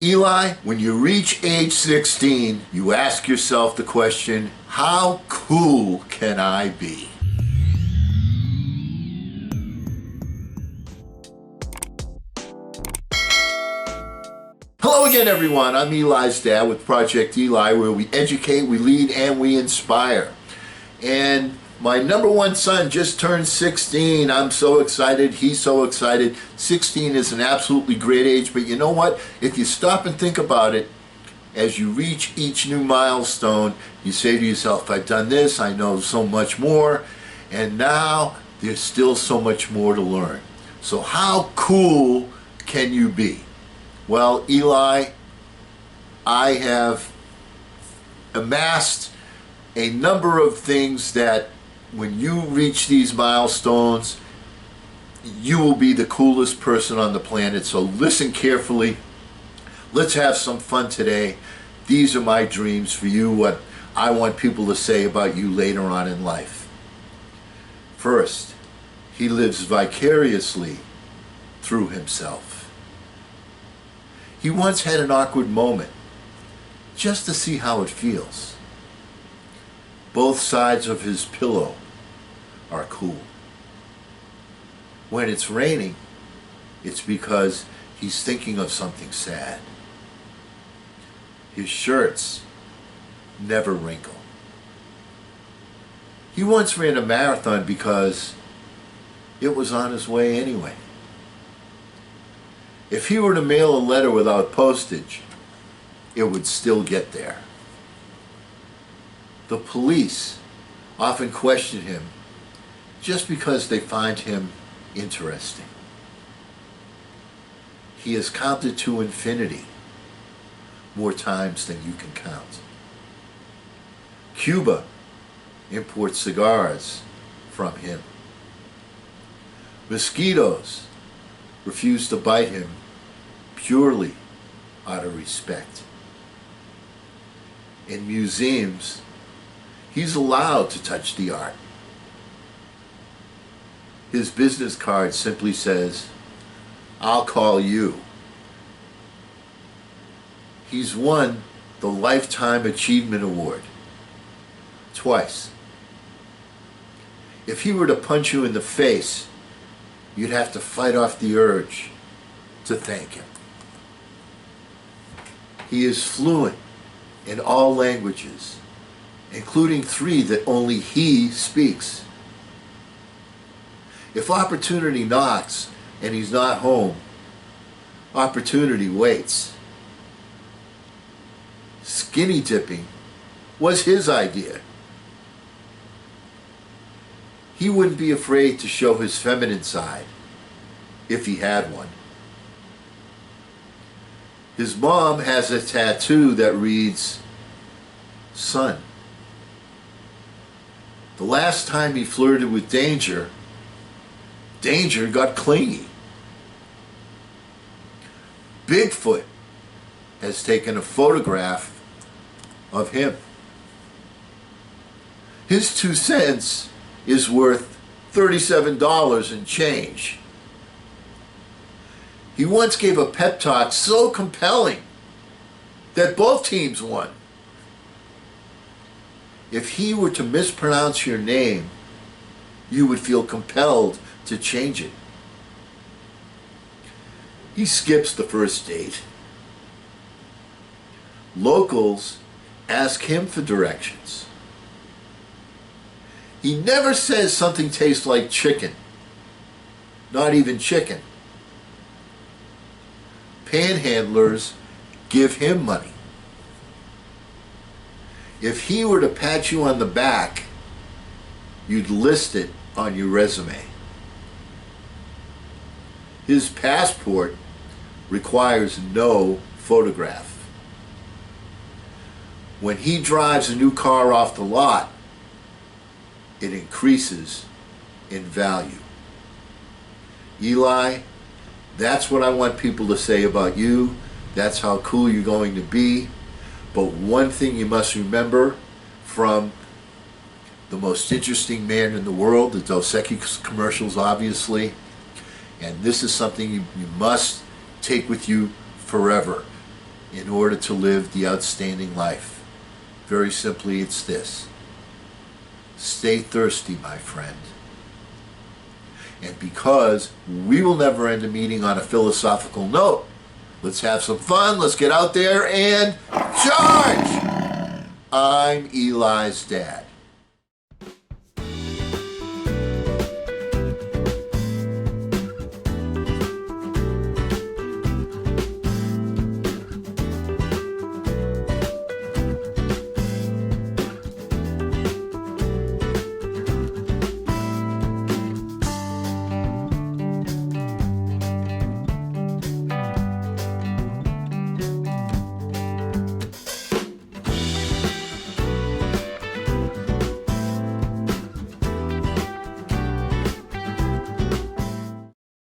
Eli, when you reach age 16, you ask yourself the question, how cool can I be? Hello again, everyone. I'm Eli's dad with Project Eli, where we educate, we lead, and we inspire. And my number one son just turned 16. I'm so excited. He's so excited. 16 is an absolutely great age, but you know what? If you stop and think about it, as you reach each new milestone, you say to yourself, I've done this, I know so much more, and now there's still so much more to learn. So how cool can you be? Well, Eli, I have amassed a number of things that when you reach these milestones, you will be the coolest person on the planet. So listen carefully. Let's have some fun today. These are my dreams for you, what I want people to say about you later on in life. First, he lives vicariously through himself. He once had an awkward moment just to see how it feels. Both sides of his pillow are cool. When it's raining, it's because he's thinking of something sad. His shirts never wrinkle. He once ran a marathon because it was on his way anyway. If he were to mail a letter without postage, it would still get there. The police often question him just because they find him interesting. He has counted to infinity more times than you can count. Cuba imports cigars from him. Mosquitoes refuse to bite him purely out of respect. In museums, he's allowed to touch the art. His business card simply says, I'll call you. He's won the Lifetime Achievement Award twice. If he were to punch you in the face, you'd have to fight off the urge to thank him. He is fluent in all languages, including 3 that only he speaks. If opportunity knocks and he's not home, opportunity waits. Skinny dipping was his idea. He wouldn't be afraid to show his feminine side if he had one. His mom has a tattoo that reads, Son. The last time he flirted with Danger, Danger got clingy. Bigfoot has taken a photograph of him. His 2 cents is worth $37 and change. He once gave a pep talk so compelling that both teams won. If he were to mispronounce your name, you would feel compelled to change it. He skips the first date. Locals ask him for directions. He never says something tastes like chicken. Not even chicken. Panhandlers give him money. If he were to pat you on the back, you'd list it on your resume. His passport requires no photograph. When he drives a new car off the lot, it increases in value. Eli, that's what I want people to say about you. That's how cool you're going to be. But one thing you must remember from the most interesting man in the world, the Dos Equis commercials, obviously, and this is something you must take with you forever. in order to live the outstanding life? Very simply, it's this. Stay thirsty, my friend. And because we will never end a meeting on a philosophical note, let's have some fun, let's get out there and charge! I'm Eli's dad.